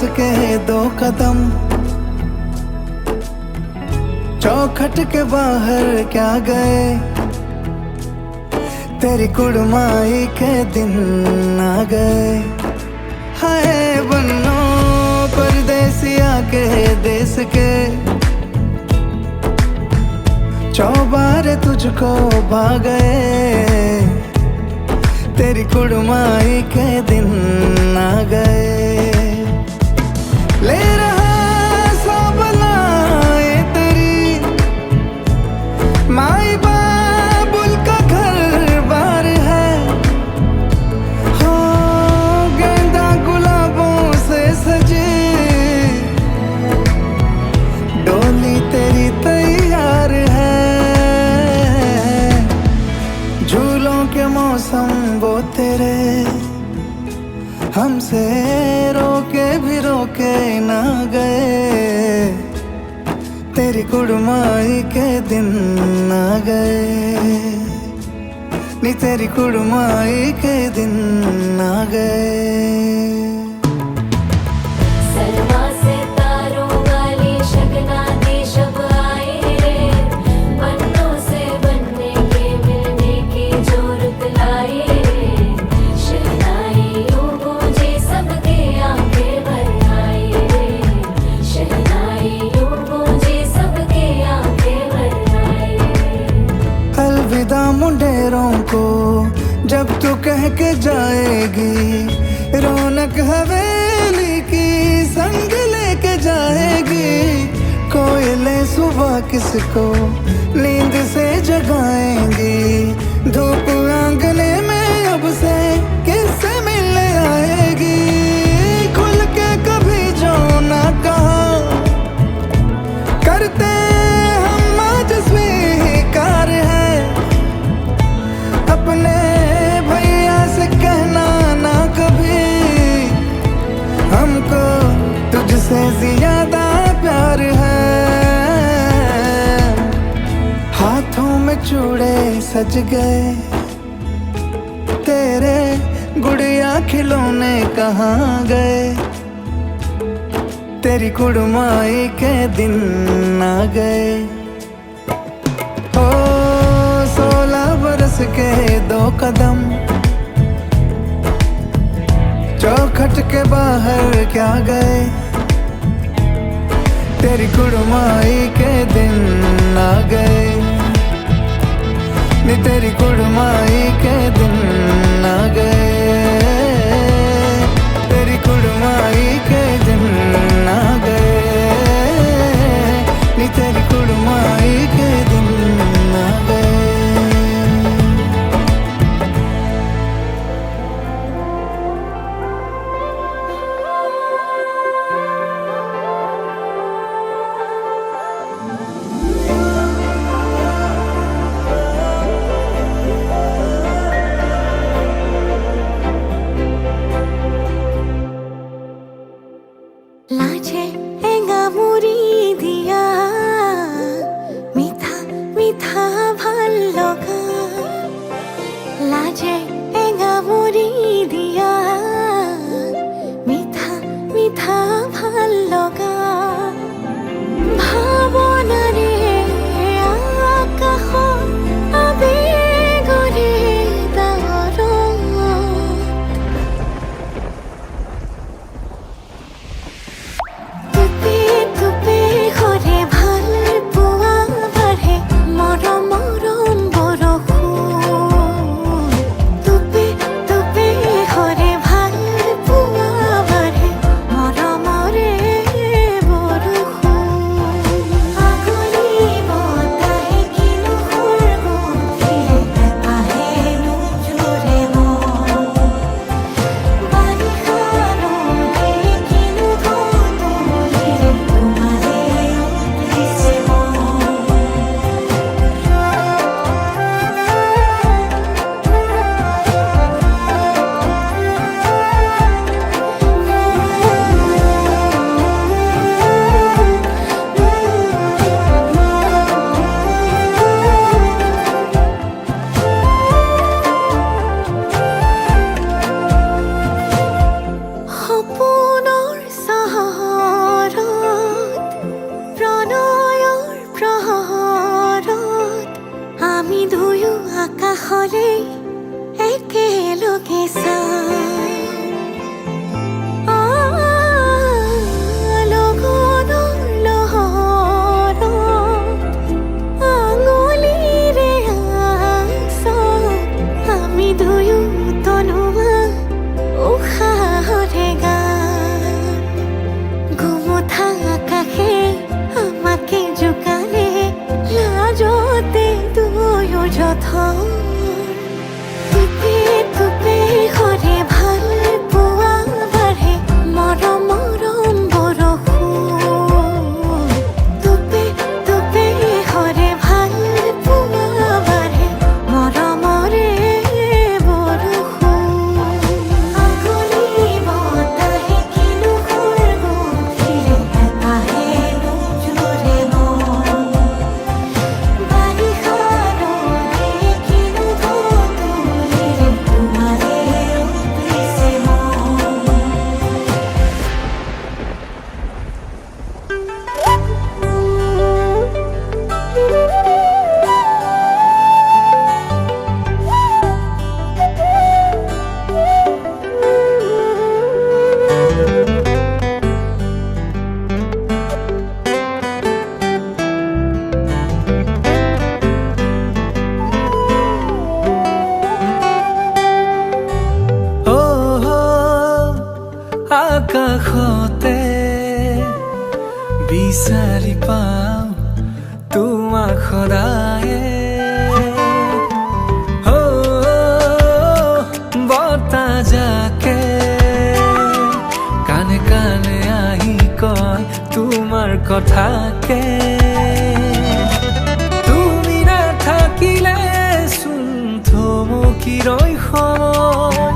के 2 कदम, चौखट के बाहर क्या गए, तेरी कुड़माई के दिन आ गए। हाय बन्नो परदेसिया के देश के, चौबारे तुझको भा गए, तेरी कुड़माई के दिन आ गए। ले रहा सब लाए तेरी माई बाबुल का घर बार है, हो गेंदा गुलाबों से सजी डोली तेरी तैयार है। झूलों के मौसम वो तेरे, हमसे रोके भी रोके ना गए, तेरी कुड़माई के दिन आ गए, नी तेरी कुड़माई के दिन आ गए। सरमा से तारों वाली शगना दी शब आए रे, बन्नों से बनने के मिलने की जो रुत लाए रे, शहनाइयों गूंजे सबके आंखें भर आए रे, शहनाइयों गूंजे सबके आंखें भर आए रे। अलविदा मुंडेरों को जब तू कह के जाएगी, रौनक हवेली की संग लेके जाएगी। कोयले सुबह किसको नींद से जगाएंगी, धूप आंगने में अब से किससे मिलने आएगी। खुल के कभी जो ना कहा करते हम आज स्वीकार है, अपने भैया से कहना ना कभी, हमको तुझसे ज्यादा प्यार है। हाथों में चूड़े सज गए, तेरे गुड़िया खिलौने कहाँ गए, तेरी कुड़माई के दिन आ गए। ओ 16 बरस के 2 कदम, चौखट के बाहर क्या गए, तेरी कुड़माई के दिन आ गए, नी तेरी कुड़माई के दिन आ गए, तेरी कुड़माई के दिन आ गए, नी तेरी कुड़माई के दिन आ गए। তুপে তুপে হৰে ভাল পোৱা বাঢ়ে মৰম মৰম বৰষুণ তুপে তুপে হৰে ভাল পোৱা বাঢ়ে মৰমৰে বৰষুণ আগুলি বতাহে কিনো সুৰগুঠিৰে হেঁপাহে নোজোৰে মন আকাশতে বিচাৰি পাওঁ তোমাক সদায়ে বতাহ জাকে কানে কানে আহি কয় তোমাৰ কথাকে তুমি নাথাকিলে চোন থমকি ৰয় সময়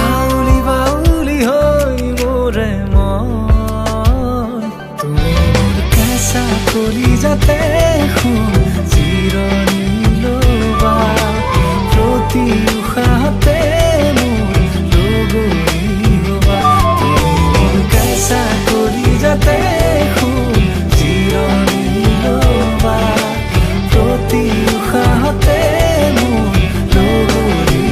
আউলি বাউলি হৈ মোৰে মন তুমি মোৰ কেঁচা কলিজাতে শুন জিৰণি ল'বা প্ৰতি উশাহতে মোৰ লগৰী হ'বা তুমি মোৰ কেঁচা কলিজাতে শুন জিৰণি ল'বা প্ৰতি উশাহতে মোৰ লগৰী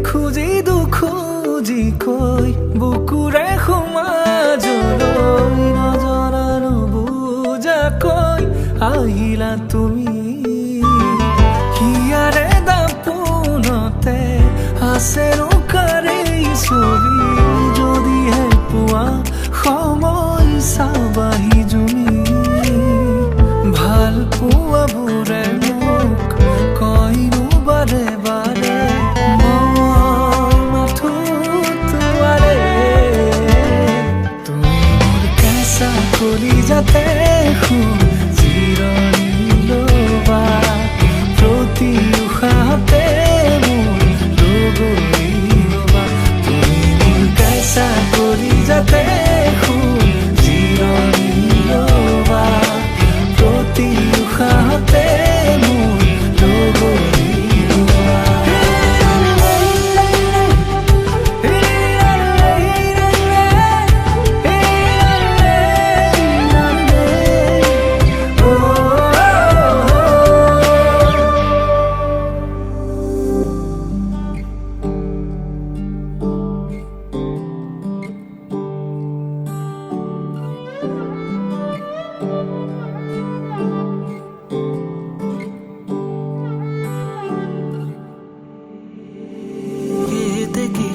খুজি দুখুজি কৈ বুকুৰে সমাজলৈ নজৰা নুবুজাকৈ আহিলা তুমি হিয়াৰে দাপোনতে আছে ৰোকাৰে ছবি যদিহে পোৱা সময় চাবাহি জুমি ভাল পোৱাবোৰে মোক কয়নো বাৰে বাৰে কলিজাতে শুন জিৰণি ল'বা প্ৰতি উশাহতে মোৰ লগৰী হ'বা তুমি মোৰ কেঁচা কলিজাতে শুন জিৰণি ল'বা প্ৰতি উশাহতে মোৰ লগৰী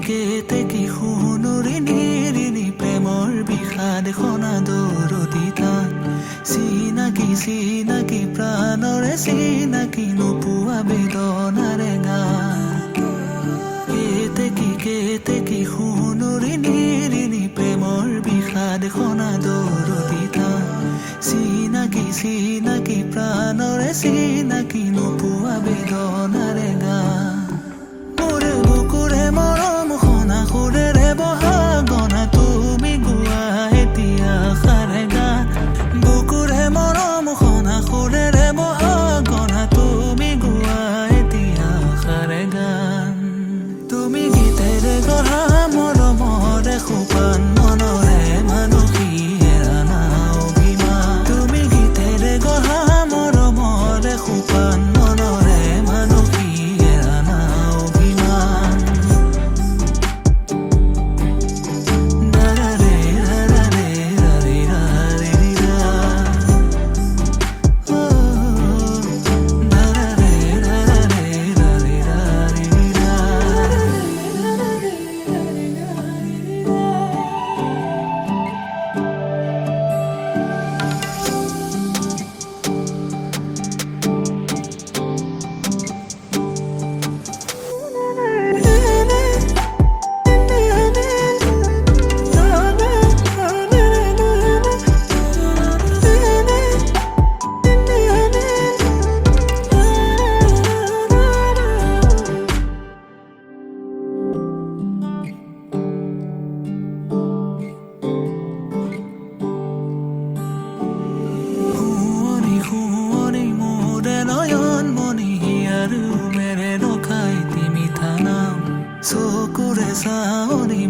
কেতেকি সোণৰি নিৰিণি প্ৰেমৰ বিষাদ খনা দৰদি তাত চিনাকি চিনাকি প্ৰাণৰে চিনাকি নোপোৱা বেদনাৰে গান কেতেকি সোণৰি নিৰিণি প্ৰেমৰ বিষাদ খনা দৰদি তাত চিনাকি চিনাকি প্ৰাণৰে চিনাকি নোপোৱা বেদনাৰে গান মোৰে বুকুৰে মৰম খনা সুৰে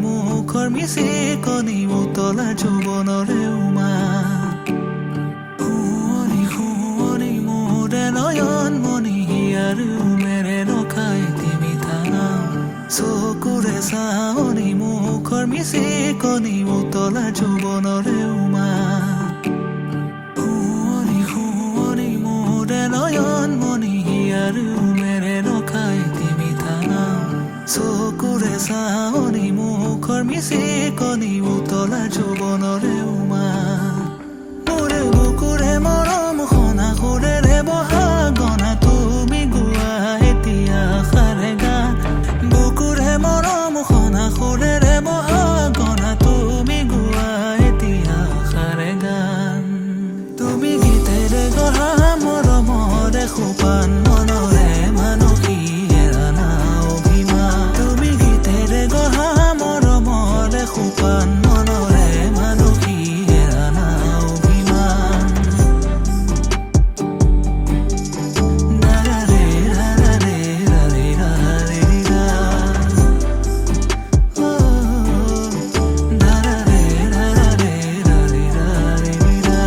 মুখৰ মিচিকনি উতলা যৌৱনৰে উমা শুৱনি শুৱনি মোৰে নয়ন মণি হিয়াৰ উমেৰে ৰখাই তিমি থানা চকুৰে চাৱনি মুখৰ মিচিকনি উতলা যৌৱনৰে উমা শুৱনি শুৱনি মোৰে নয়ন মণি হিয়াৰ উমেৰে ৰখাই তিমি থানা চকুৰে চাৱনি মুখৰ মিচিকনি উতলা যৌৱনৰে উমা মোৰে বুকুৰে মৰম সনা সুৰেৰে বহাগনা তুমি গোৱা এতিয়া সাৰে গান বুকুৰে মৰম সনা সুৰেৰে বহাগনা তুমি গোৱা এতিয়া সাৰে গান তুমি গীতেৰে গঢ়া মৰমৰে সোপান মনৰে মানসী এৰানা অভিমান তুমি গীতেৰে গঢ়া মৰমৰে সোপান মনৰে মানসী এৰানা অভিমান নাৰাৰে ৰাৰাৰে ৰাৰে ৰাৰে ৰা নাৰাৰে ৰাৰাৰে ৰাৰে ৰাৰে ৰা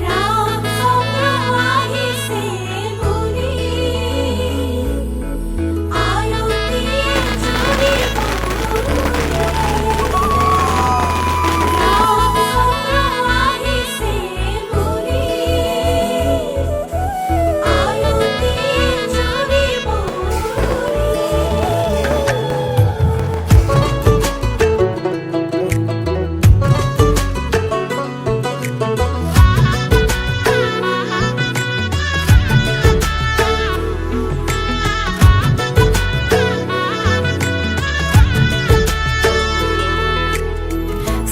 राम আহিছে বুলি আলতীয়ে জুৰিব ৰাম আহিছে বুলি আলতীয়ে জুৰিব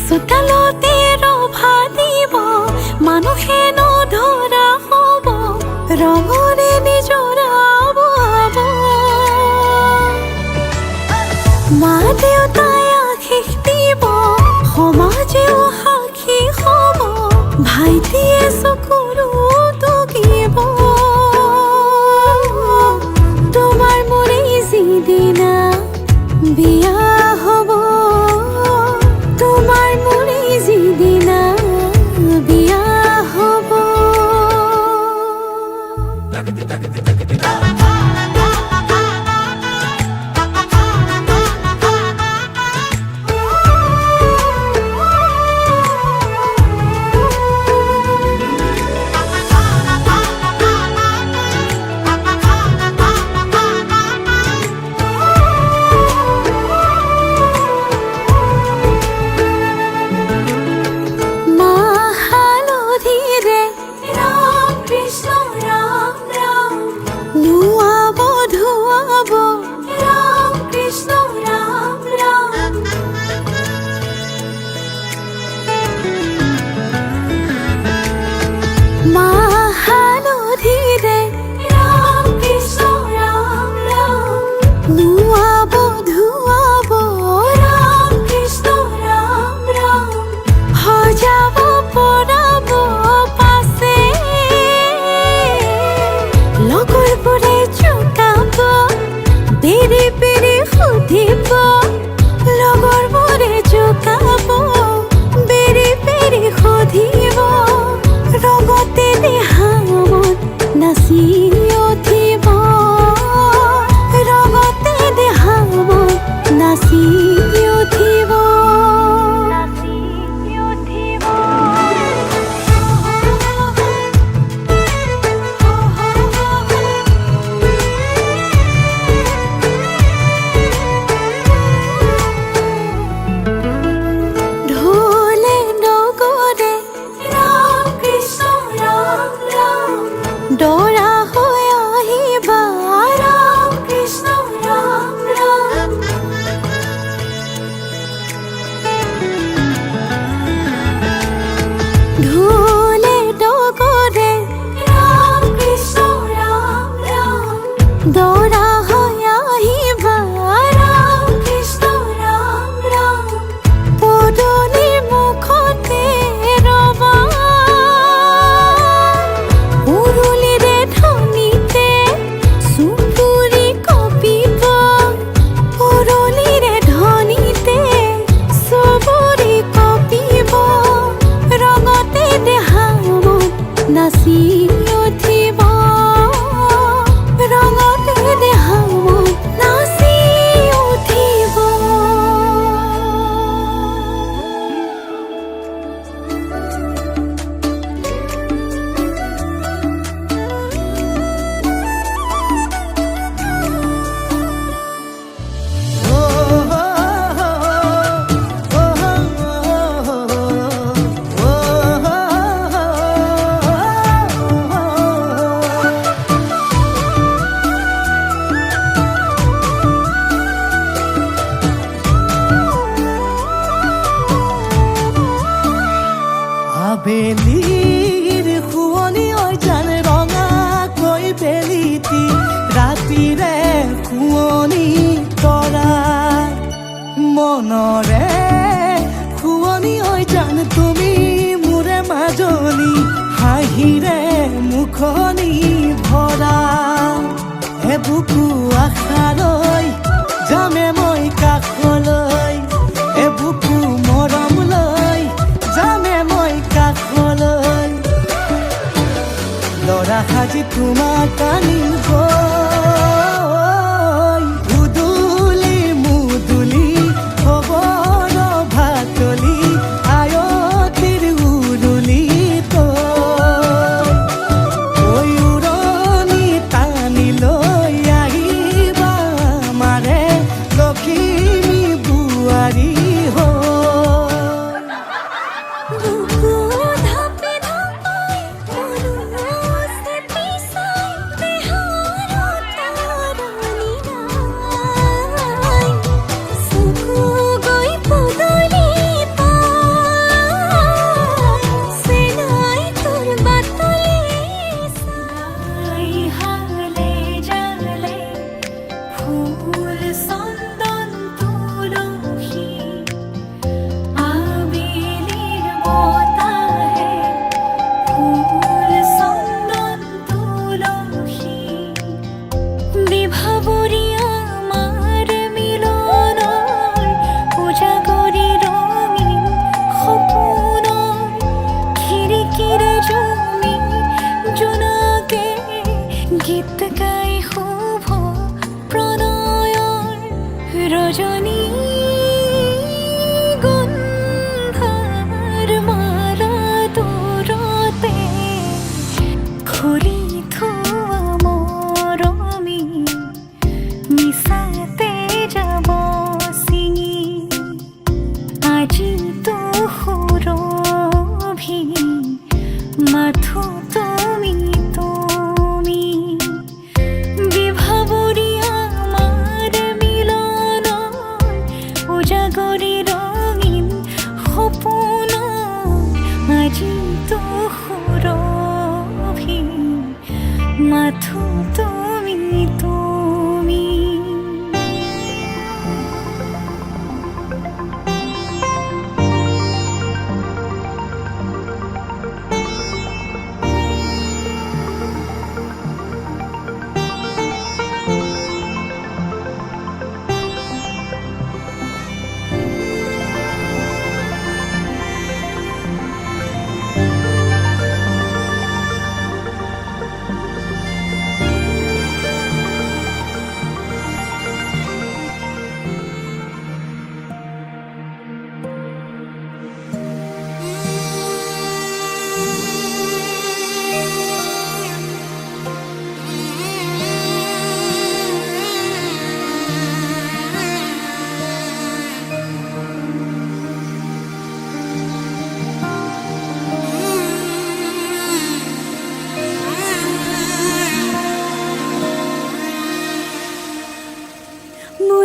চোতালতে ৰভা দিব মানুহে নধৰা হ'ব ৰঙৰে নিজৰাব মা দেউতাই আশীষ দিব সমাজেও সাক্ষী হ'ব ভাইটিয়ে চকুৰো টুকিব তোমাৰ মোৰে যিদিনা বিয়া হ'ব তোমাৰ মোৰে যিদিনা বিয়া হ'ব আবেলিৰ শুৱনি ঐ জান ৰঙাকৈ বেলিটি ৰাতিৰে শুৱনি তৰা মনৰে শুৱনি ঐ জান তুমি মোৰে মাজনী হাঁহিৰে মুখনি ভৰা এবুকু আশালৈ যামে মই কাষলৈ এবুকু মৰম লৈ যামে মই কাষলৈ লৰা সাজি তোমাক আনিব উদুলি মুদুলি খবৰ ভাতলি আয়তিৰ উৰুলি তই উৰণি টানি লৈ আহিবা আমাৰে লখিমী বোৱাৰী হৈ বুকু ধাপে ধাপাই মনুষ্য পিছাই বেহাৰৰ তাৰণি নাই চকু গৈ পদূলি পাই চেনাই তোৰ বাটলি চাই হালে জালে ফুল চন্দন তুলসী আবেলিৰ বতাহে ফুল চন্দন তুলসী বিভাবৰী আমাৰ মিলনৰ উজাগৰি ৰঙীন সপোনৰ খিৰিকীৰে জমি জোনাকে গীত গাই শুভ প্ৰণয়ৰ ৰজনী গন্ধাৰ মালা দূৰতে খুলি থোৱা মৰমী মিছাতে যাব ছিঙি আজিতো সুৰভি মাথো তুমি তুমি বিভাবৰী আমাৰ মিলনৰ উজাগৰি ৰঙীন সপোনৰ আজিতো সুৰভি মাথো তুমি তুমি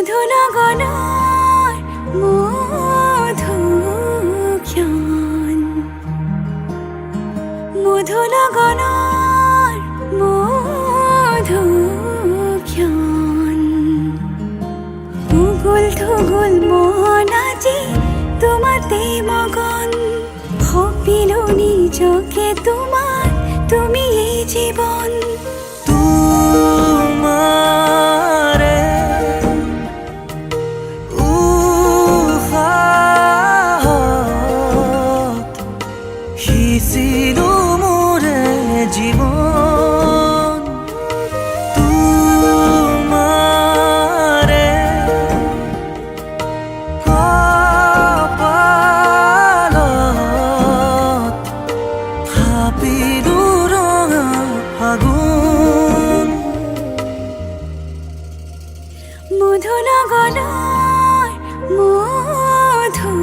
মধুনগনৰ মধুক্ষণ মধুনগনৰ মধুক্ষণ উগুল থুগুল মন আজি তোমাতে মগন ভাবিলো নিজকে তোমাৰ তুমি এই জীৱন তোমাৰে উশাহত সিঁচিলো মোৰে জীৱন তোমাৰে কপালত থাপিলো ৰঙা ফাগুন মধুনগনৰ মধুক্ষণ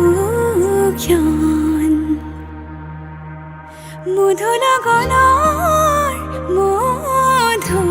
মধুনগনৰ মধুক্ষণ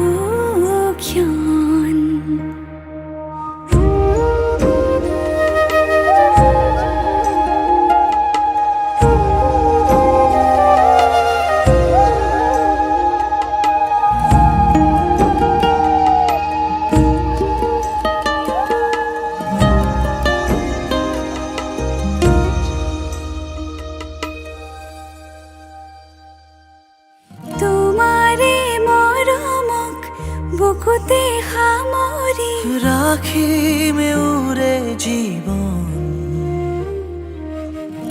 ৰাখিমে উৰে জীৱন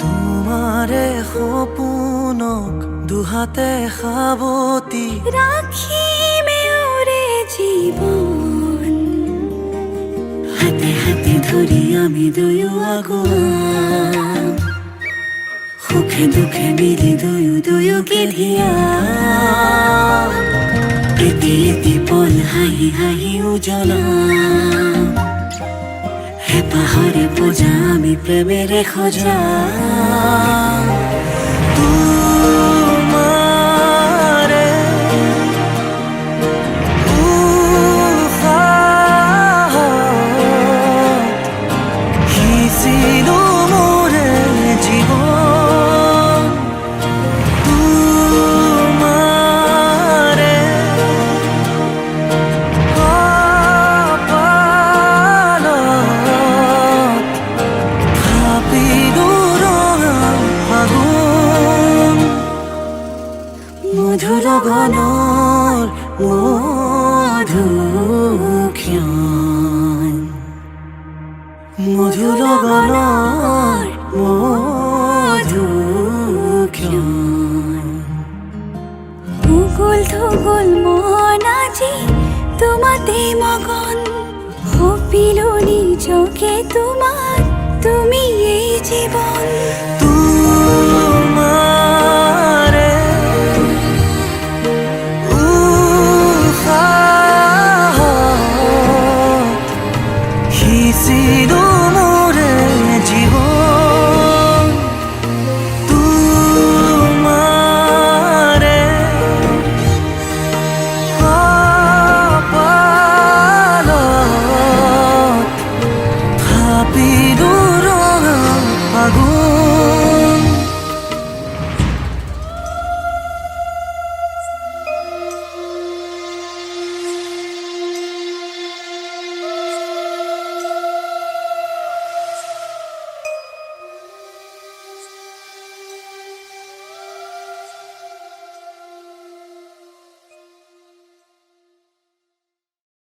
তোমাৰে সপোনক দুহাতে সাৱটি রাখিমে ওরে জীবন হাতে হাতে ধরি আমি দুয়ো আগুয়া সুখে দুখে মিলি দুয়ো দুয়োকে ধিয়া এটি এটি পল হাঁহি হাঁহি উজ্বলা হেঁপাহৰে পূজা আমি প্ৰেমেৰে সজা তোমাৰে উশাহত সিঁচিলো মোৰে জীৱন তোমাৰে কপালত থাপিলো ৰঙা ফাগুন মধুৰ গণৰ মধুক্ষণ মধুৰ গণৰ মধুক্ষণ উগুল থুগুল মন আজি তোমাতে মগন সপিলো নিজকে তোমাৰ তুমি এই জীবন